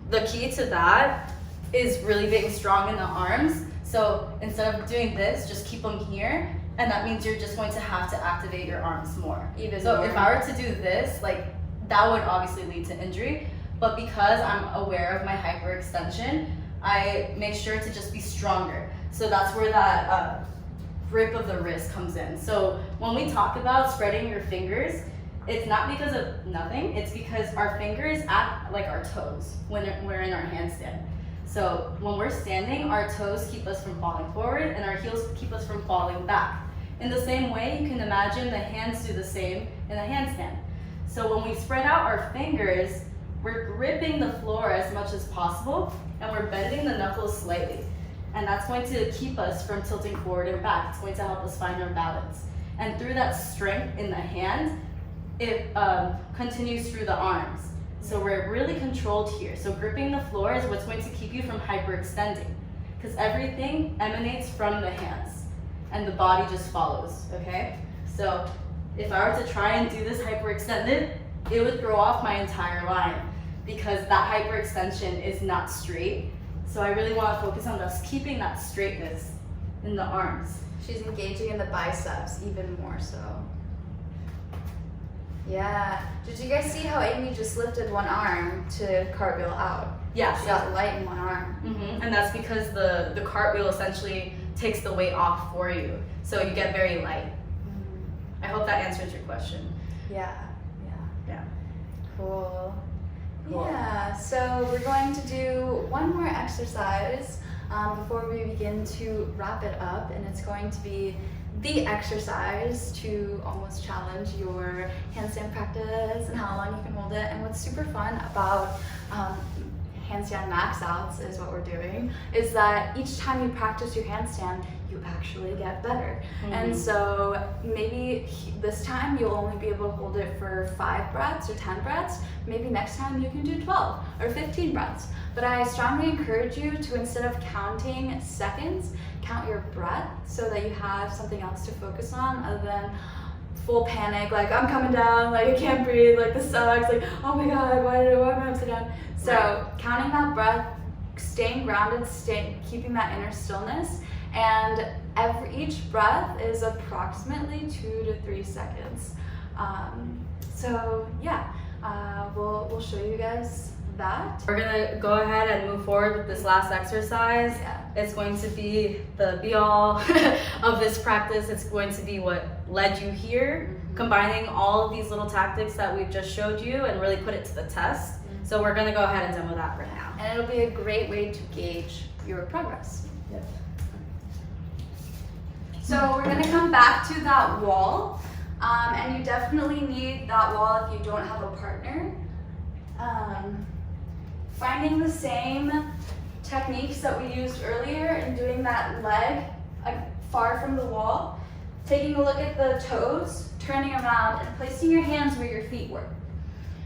[SPEAKER 1] The key to that is really being strong in the arms. So instead of doing this, just keep them here, and that means you're just going to have to activate your arms more. So if I were to do this, like that would obviously lead to injury, but because I'm aware of my hyperextension, I make sure to just be stronger. So that's where that grip of the wrist comes in. So when we talk about spreading your fingers, it's not because of nothing, it's because our fingers act like our toes when we're in our handstand. So when we're standing, our toes keep us from falling forward and our heels keep us from falling back. In the same way, you can imagine the hands do the same in a handstand. So when we spread out our fingers, we're gripping the floor as much as possible and we're bending the knuckles slightly. And that's going to keep us from tilting forward and back. It's going to help us find our balance. And through that strength in the hand, it continues through the arms. So we're really controlled here. So gripping the floor is what's going to keep you from hyperextending, because everything emanates from the hands and the body just follows, okay? So if I were to try and do this hyperextended, it would throw off my entire line because that hyperextension is not straight. So I really want to focus on just keeping that straightness in the arms.
[SPEAKER 2] She's engaging in the biceps even more so. Yeah. Did you guys see how Amy just lifted one arm to cartwheel out?
[SPEAKER 1] Yeah.
[SPEAKER 2] She got light in one arm.
[SPEAKER 1] Mm-hmm. And that's because the cartwheel essentially takes the weight off for you. So you get very light.
[SPEAKER 2] Mm-hmm.
[SPEAKER 1] I hope that answers your question.
[SPEAKER 2] Yeah.
[SPEAKER 1] Yeah.
[SPEAKER 2] Cool.
[SPEAKER 1] Cool.
[SPEAKER 2] Yeah, so we're going to do one more exercise before we begin to wrap it up, and it's going to be the exercise to almost challenge your handstand practice and how long you can hold it. And what's super fun about handstand max outs is what we're doing, is that each time you practice your handstand, you actually get better. Mm-hmm. And so maybe this time you'll only be able to hold it for 5 breaths or 10 breaths. Maybe next time you can do 12 or 15 breaths. But I strongly encourage you to, instead of counting seconds, count your breath so that you have something else to focus on other than full panic, like I'm coming down, like I can't breathe, like this sucks, like oh my god, why am I upside down? So counting that breath, staying grounded, keeping that inner stillness, and each breath is approximately 2 to 3 seconds. So yeah, we'll show you guys that.
[SPEAKER 1] We're gonna go ahead and move forward with this last exercise.
[SPEAKER 2] Yeah.
[SPEAKER 1] It's going to be the be-all of this practice. It's going to be what led you here, combining all of these little tactics that we've just showed you and really put it to the test. So we're gonna go ahead and demo that right now.
[SPEAKER 2] And it'll be a great way to gauge your progress.
[SPEAKER 1] Yep.
[SPEAKER 2] So we're gonna come back to that wall, and you definitely need that wall if you don't have a partner. Finding the same techniques that we used earlier and doing that leg far from the wall, taking a look at the toes, turning around and placing your hands where your feet were.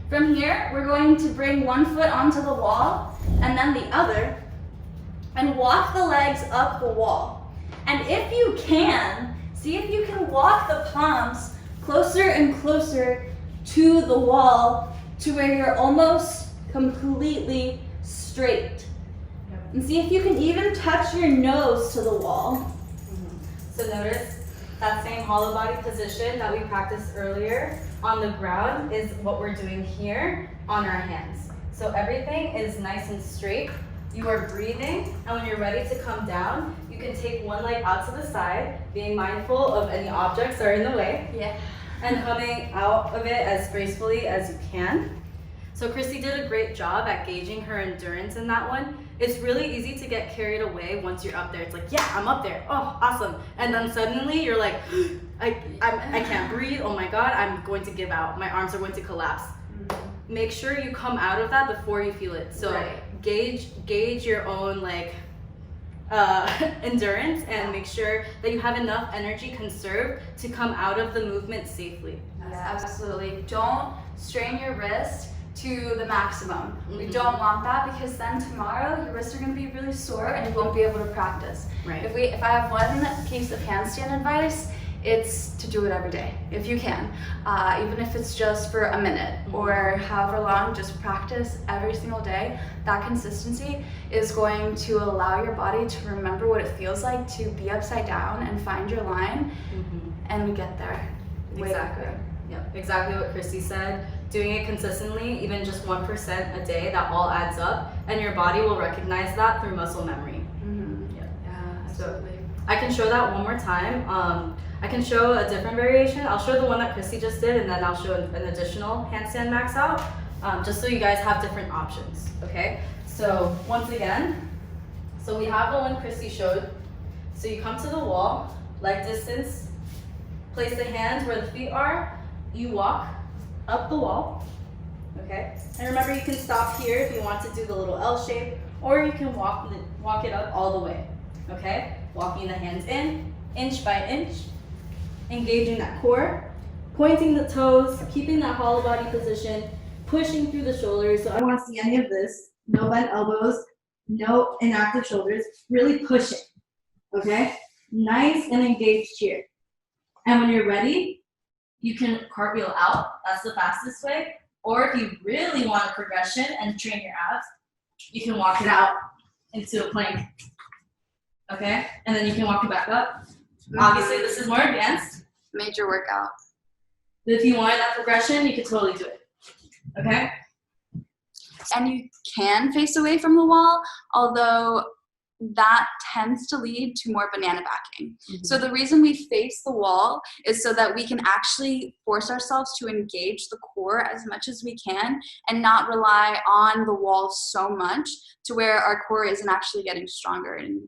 [SPEAKER 2] From here, we're going to bring one foot onto the wall and then the other, and walk the legs up the wall. And if you can, see if you can walk the palms closer and closer to the wall to where you're almost completely straight. And see if you can even touch your nose to the wall.
[SPEAKER 1] So notice that same hollow body position that we practiced earlier on the ground is what we're doing here on our hands. So everything is nice and straight. You are breathing, and when you're ready to come down, you can take one leg out to the side, being mindful of any objects that are in the way.
[SPEAKER 2] Yeah.
[SPEAKER 1] And coming out of it as gracefully as you can. So Christy did a great job at gauging her endurance in that one. It's really easy to get carried away once you're up there. It's like, yeah, I'm up there. Oh, awesome. And then suddenly you're like, I can't breathe. Oh my God, I'm going to give out. My arms are going to collapse. Mm-hmm. Make sure you come out of that before you feel it. So gauge your own endurance and make sure that you have enough energy conserved to come out of the movement safely.
[SPEAKER 2] Yes, absolutely. Don't strain your wrist to the maximum. Mm-hmm. We don't want that, because then tomorrow your wrists are going to be really sore and you won't be able to practice.
[SPEAKER 1] Right.
[SPEAKER 2] If I have one piece of handstand advice, it's to do it every day if you can, even if it's just for a minute or however long. Just practice every single day. That consistency is going to allow your body to remember what it feels like to be upside down and find your line, and we get there way quicker.
[SPEAKER 1] Yep, exactly what Christy said. Doing it consistently, even just 1% a day, that all adds up, and your body will recognize that through muscle memory.
[SPEAKER 2] Yeah, absolutely.
[SPEAKER 1] So I can show that one more time. I can show a different variation. I'll show the one that Christy just did, and then I'll show an additional handstand max out, just so you guys have different options, okay? So once again, so we have the one Christy showed. So you come to the wall, leg distance, place the hands where the feet are, you walk up the wall, okay? And remember, you can stop here if you want to do the little L shape, or you can walk it up all the way, okay? Walking the hands in, inch by inch, engaging that core, pointing the toes, keeping that hollow body position, pushing through the shoulders. So I don't want to see any of this. No bent elbows, no inactive shoulders. Really pushing, okay? Nice and engaged here. And when you're ready, you can cartwheel out. That's the fastest way. Or if you really want a progression and train your abs, you can walk it out into a plank. Okay? And then you can walk it back up. Obviously, this is more advanced.
[SPEAKER 2] Major workout.
[SPEAKER 1] But if you wanted that progression, you could totally do it. Okay?
[SPEAKER 2] And you can face away from the wall, although that tends to lead to more banana backing. So the reason we face the wall is so that we can actually force ourselves to engage the core as much as we can and not rely on the wall so much to where our core isn't actually getting stronger and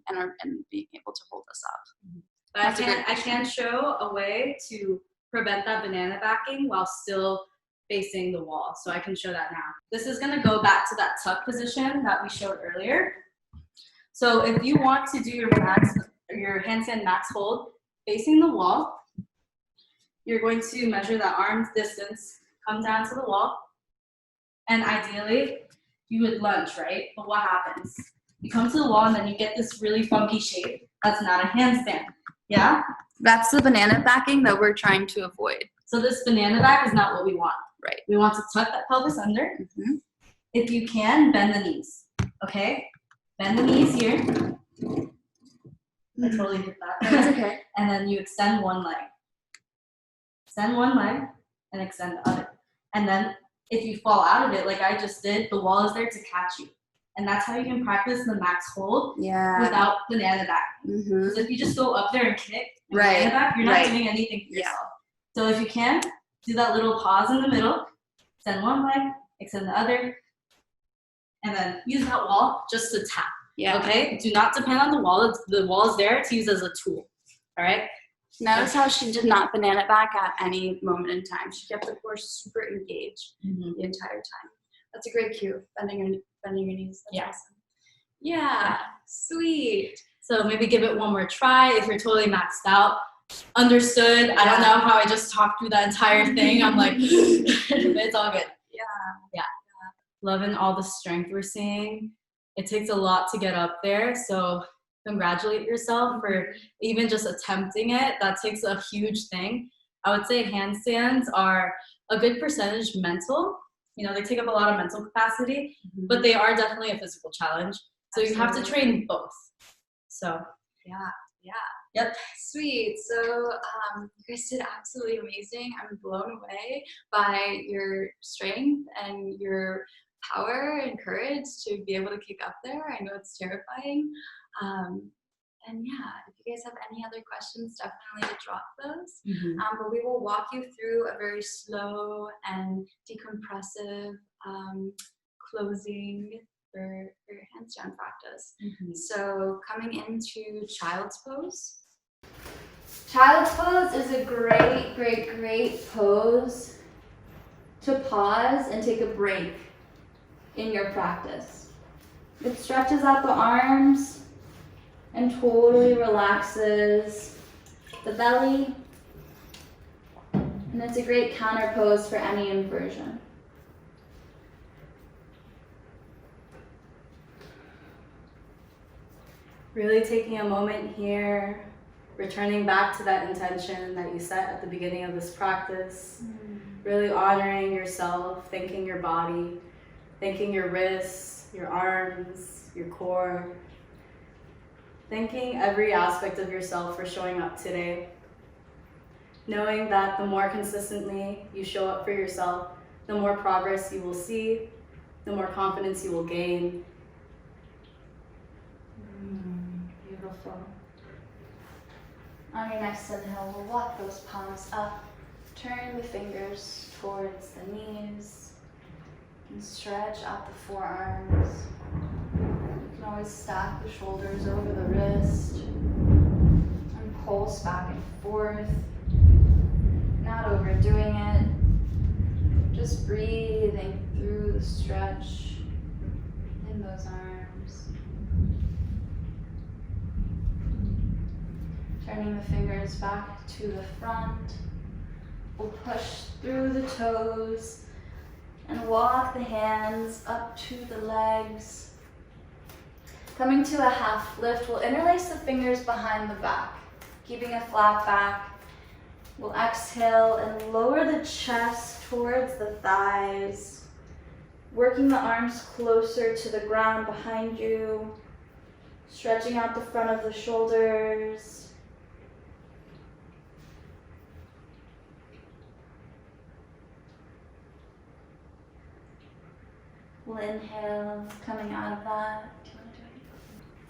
[SPEAKER 2] being able to hold us up.
[SPEAKER 1] But I can show a way to prevent that banana backing while still facing the wall. So I can show that now. This is gonna go back to that tuck position that we showed earlier. So if you want to do your handstand max hold facing the wall, you're going to measure that arm's distance, come down to the wall, and ideally you would lunge, right? But what happens? You come to the wall and then you get this really funky shape. That's not a handstand, yeah?
[SPEAKER 2] That's the banana backing that we're trying to avoid.
[SPEAKER 1] So this banana back is not what we want.
[SPEAKER 2] Right.
[SPEAKER 1] We want to tuck that pelvis under. If you can, bend the knees, okay? Bend the knees here. I totally hit that.
[SPEAKER 2] That's okay.
[SPEAKER 1] And then you extend one leg. Extend one leg and extend the other. And then if you fall out of it, like I just did, the wall is there to catch you. And that's how you can practice the max hold without banana back. Because if you just go up there and kick and banana back, you're not doing anything for yourself. So if you can, do that little pause in the middle, extend one leg, extend the other, and then use that wall just to tap. Okay? Do not depend on the wall. The wall is there to use as a tool. All right?
[SPEAKER 2] Notice how she did not banana back at any moment in time. She kept the core super engaged the entire time. That's a great cue. Bending your knees. That's awesome. Yeah, sweet.
[SPEAKER 1] So maybe give it one more try if you're totally maxed out. Understood. I don't know how I just talked through that entire thing. I'm like, it's all good. Yeah. Loving all the strength we're seeing. It takes a lot to get up there. So congratulate yourself for even just attempting it. That takes a huge thing. I would say handstands are a good percentage mental. You know, they take up a lot of mental capacity, but they are definitely a physical challenge. So you have to train both. So
[SPEAKER 2] Yep. Sweet. So you guys did absolutely amazing. I'm blown away by your strength and your power and courage to be able to kick up there. I know it's terrifying. And if you guys have any other questions, definitely drop those. But we will walk you through a very slow and decompressive closing for your handstand practice. So coming into child's pose. Child's pose is a great pose to pause and take a break in your practice. It stretches out the arms and totally relaxes the belly. And it's a great counter pose for any inversion.
[SPEAKER 1] really taking a moment here returning back to that intention that you set at the beginning of this practice. Really honoring yourself, thanking your body, thanking your wrists, your arms, your core. Thanking every aspect of yourself for showing up today. Knowing that the more consistently you show up for yourself, the more progress you will see, the more confidence you will gain. Beautiful.
[SPEAKER 2] On your next inhale, we'll walk those palms up. Turn the fingers towards the knees and stretch out the forearms. You can always stack the shoulders over the wrist and pulse back and forth. Not overdoing it. Just breathing through the stretch in those arms. Turning the fingers back to the front. We'll push through the toes and walk the hands up to the legs. Coming to a half lift, we'll interlace the fingers behind the back, keeping a flat back. We'll exhale and lower the chest towards the thighs, working the arms closer to the ground behind you, stretching out the front of the shoulders. We'll inhale, coming out of that.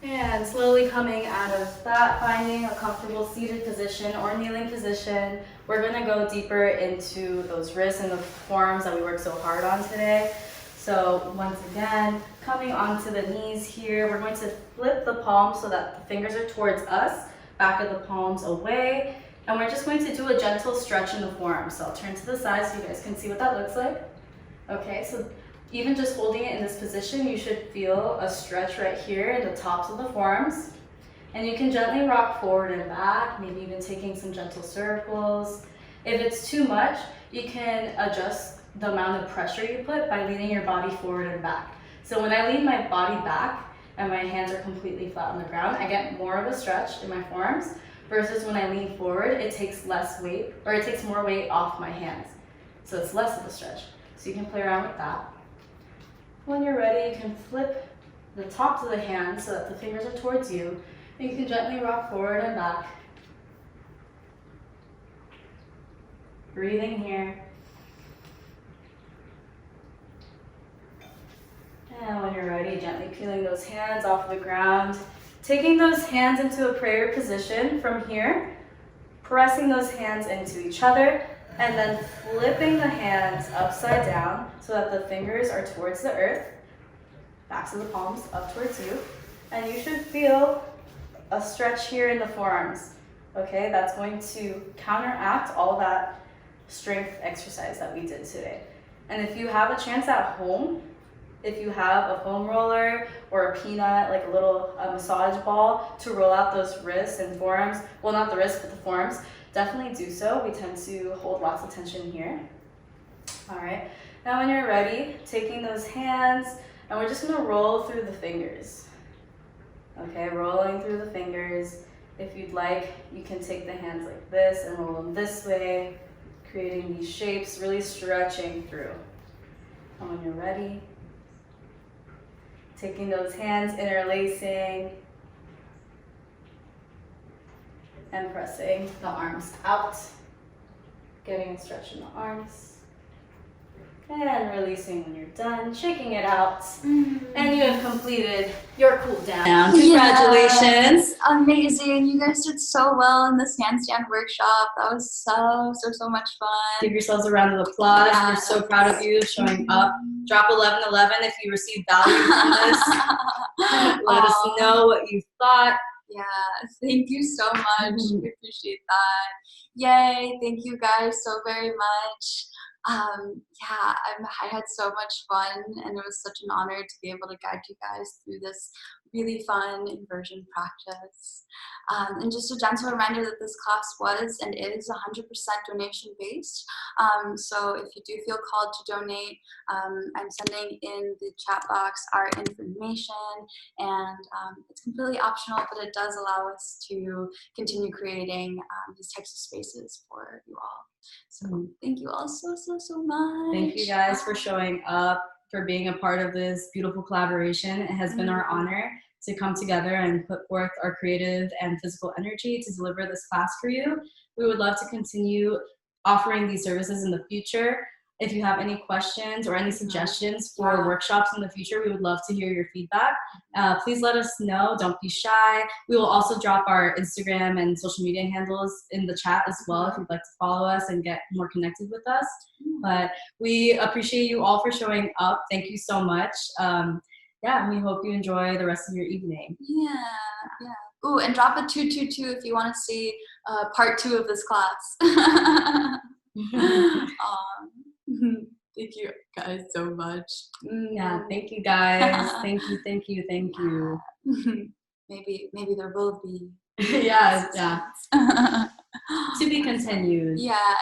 [SPEAKER 1] And slowly coming out of that, finding a comfortable seated position or kneeling position. We're gonna go deeper into those wrists and the forearms that we worked so hard on today. So once again, coming onto the knees here, we're going to flip the palms so that the fingers are towards us, back of the palms away. And we're just going to do a gentle stretch in the forearms. So I'll turn to the side so you guys can see what that looks like. Okay, so even just holding it in this position, you should feel a stretch right here in the tops of the forearms. And you can gently rock forward and back, maybe even taking some gentle circles. If it's too much, you can adjust the amount of pressure you put by leaning your body forward and back. So when I lean my body back and my hands are completely flat on the ground, I get more of a stretch in my forearms, versus when I lean forward, it takes less weight, or it takes more weight off my hands. So it's less of a stretch. So you can play around with that. When you're ready, you can flip the tops of the hands so that the fingers are towards you. And you can gently rock forward and back. Breathing here. And when you're ready, gently peeling those hands off the ground. Taking those hands into a prayer position from here. Pressing those hands into each other. And then flipping the hands upside down so that the fingers are towards the earth. Backs of the palms up towards you. And you should feel a stretch here in the forearms. Okay, that's going to counteract all that strength exercise that we did today. And if you have a chance at home, if you have a foam roller or a peanut, like a little massage ball to roll out those wrists and forearms, well, not the wrists, but the forearms, definitely do so. We tend to hold lots of tension here. All right, now when you're ready, taking those hands, and we're just gonna roll through the fingers. Okay, rolling through the fingers. If you'd like, you can take the hands like this and roll them this way, creating these shapes, really stretching through. And when you're ready, taking those hands, interlacing, and pressing the arms out, getting a stretch in the arms, and releasing when you're done, shaking it out, and you have completed your cool down. Congratulations.
[SPEAKER 2] Yes, amazing. You guys did so well in this handstand workshop. That was so much fun.
[SPEAKER 1] Give yourselves a round of applause.
[SPEAKER 2] Yeah.
[SPEAKER 1] We're so proud of you showing up. Drop 1111 if you received value from this. Let us know what you thought.
[SPEAKER 2] Yeah, thank you so much. We appreciate that. Yay, thank you guys so very much. I had so much fun, and it was such an honor to be able to guide you guys through this really fun inversion practice. And just a gentle reminder that this class was and is 100% donation based. So if you do feel called to donate, I'm sending in the chat box our information, and it's completely optional, but it does allow us to continue creating these types of spaces for you all. So thank you all so much.
[SPEAKER 1] Thank you guys for showing up, for being a part of this beautiful collaboration. It has been our honor to come together and put forth our creative and physical energy to deliver this class for you. We would love to continue offering these services in the future. If you have any questions or any suggestions for workshops in the future, we would love to hear your feedback. Please let us know. Don't be shy. We will also drop our Instagram and social media handles in the chat as well if you'd like to follow us and get more connected with us. But we appreciate you all for showing up. Thank you so much. And we hope you enjoy the rest of your evening.
[SPEAKER 2] Yeah. Ooh, and drop a 222 if you want to see part 2 of this class. Thank you guys so much.
[SPEAKER 1] Yeah, thank you guys. Thank you.
[SPEAKER 2] Maybe there will be.
[SPEAKER 1] Yeah. To be continued.
[SPEAKER 2] Yeah.